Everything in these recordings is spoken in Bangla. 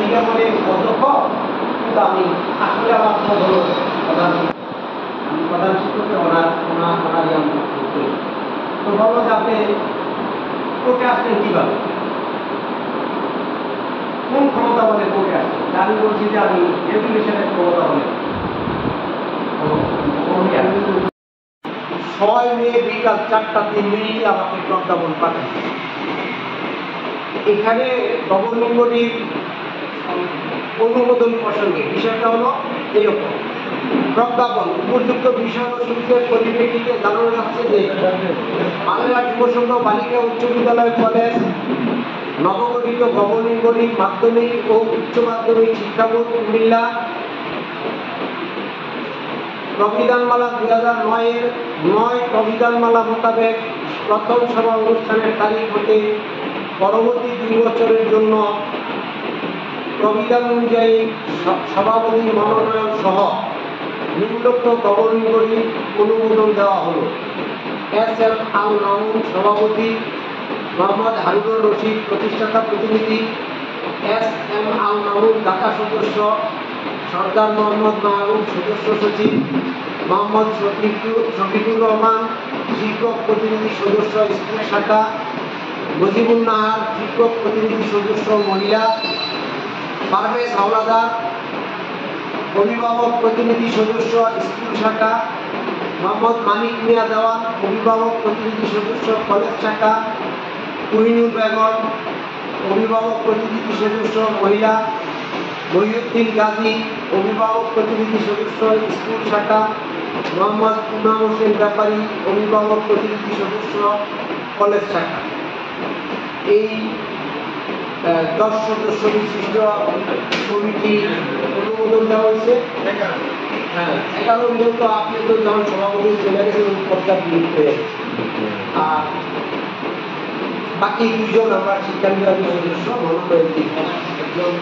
অনেকে বলে অধ্যক্ষ, কিন্তু আমি আসলে আমার পদ হল প্রধান শিক্ষক। আমি প্রধান শিক্ষককে ওনারই আমি করি। তো বলো যে আপনি কোর্টে আসলেন কীভাবে, কোন ক্ষমতা বলে কোর্টে আসছেন? আমি বলছি যে আমি রেগুলেশনের ক্ষমতা বলে 6 মে বিকাল 4:03 আমাকে প্রজ্ঞাপন পাঠাচ্ছে। এখানে গভর্নিং বডির অনুমোদন প্রসঙ্গে বিষয়টা হলো এরকম: প্রজ্ঞাপন উপযুক্ত বিষয়বস্তুর পরিপ্রেক্ষিতে জানানো যাচ্ছে যে বাংলা যুব সংঘ বালিকা উচ্চ বিদ্যালয় কলেজ নবগঠিত গভর্নিং বডি মাধ্যমিক ও উচ্চ মাধ্যমিক শিক্ষা বোর্ড কুমিল্লা প্রবিধানমালা 2009-এর 9 প্রবিধানমালা মোতাবেক প্রথম সভা অনুষ্ঠানের তারিখ হতে পরবর্তী 2 বছরের জন্য প্রবিধান অনুযায়ী সভাপতি মনোনয়ন সহ নিম্নোক্ত গভর্নিং বডি অনুমোদন দেওয়া হলো। এস.এম. আল মামুন সভাপতি, মোহাম্মদ হারুনুর রশিদ প্রতিষ্ঠাতা প্রতিনিধি, এস.এম. আল মামুন ঢাকা সদস্য, সরদার মোহাম্মদ মাহবুব সদস্য সচিব, মোহাম্মদ শফিকুর রহমান শিক্ষক প্রতিনিধি সদস্য স্কুল শাখা, মুজিবুল নাহার শিক্ষক প্রতিনিধি সদস্য মহিলা, পারভেজ হাওলাদার অভিভাবক প্রতিনিধি সদস্য স্কুল শাখা, মোহাম্মদ মানিক মিয়া দেওয়ান অভিভাবক প্রতিনিধি সদস্য কলেজ শাখা, কুহিনুর বেগম অভিভাবক প্রতিনিধি সদস্য মহিলা, মহিউদ্দিন গাজী অভিভাবক প্রতিনিধি সদস্য স্কুল শাখা, মোহাম্মদ ইমাম হোসেন ব্যাপারী অভিভাবক প্রতিনিধি সদস্য কলেজ শাখা। এই 10 সদস্য বিশিষ্ট কমিটি অনুমোদন দেওয়া হয়েছে। 11 বিরত আপনি তো যখন সভাপতি চলে গেছেন প্রস্তাব লিখতে, আর বাকি 2 জন আমরা শিক্ষা বিভাগের সদস্য মনোনয়ন দিচ্ছি। একজন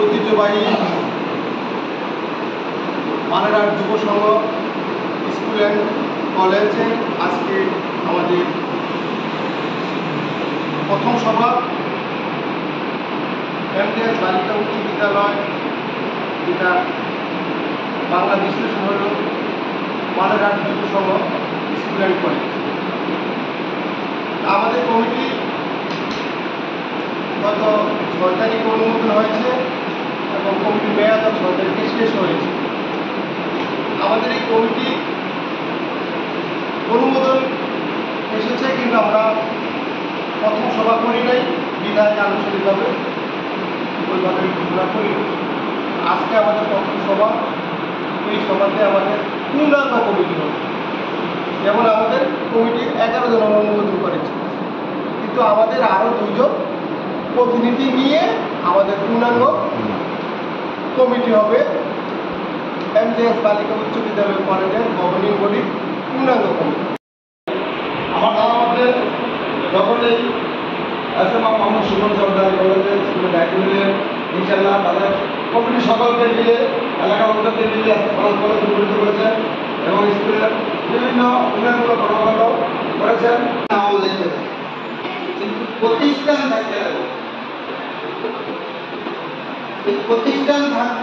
ঐতিহ্যবাহী মানেরার যুব সংঘ স্কুল অ্যান্ড কলেজে আজকে আমাদের প্রথম সভা এমটিএস বালিকা উচ্চ বিদ্যালয়, যেটা বাংলাদেশের শহর মানেরার যুব সংঘ স্কুল অ্যান্ড কলেজ। আমাদের কমিটি গত 6 তারিখে অনুমোদন হয়েছে এবং কমিটি মেয়াদ 6 তারিখে শেষ হয়েছে। আমাদের এই কমিটি অনুমোদন এসেছে, কিন্তু আমরা প্রথম সভা করি নাই, বিধায় আনুষ্ঠানিকভাবে ওইভাবে ঘোষণা করি। আজকে আমাদের প্রথম সভা, এই সভাতে আমাদের পূর্ণাঙ্গ কমিটি হবে। যেমন আমাদের কমিটি 11 জন অনুমোদন করেছে, কিন্তু আমাদের আরও 2 জন প্রতিনিধি নিয়ে আমাদের পূর্ণাঙ্গ কমিটি হবে। এমজিএস বালিকা উচ্চ বিদ্যালয় কলেজের গভর্নিং বডির পূর্ণাঙ্গ কমিটি। আমার জানা মতে যখন এই এস.এম. মোহাম্মদ সুমন সরকারি কলেজের স্কুলে দায়িত্ব নিলেন, ইনশাল্লাহ তাদের কমিটি সকলকে মিলে এলাকার লোকদেরকে মিলে কলেজ উপনীত করেছেন এবং স্কুলের বিভিন্ন উন্নয়নমূলক কর্মকাণ্ড করেছেন। কিন্তু প্রতিষ্ঠান থাকতে হবে, প্রতিষ্ঠান থাকতে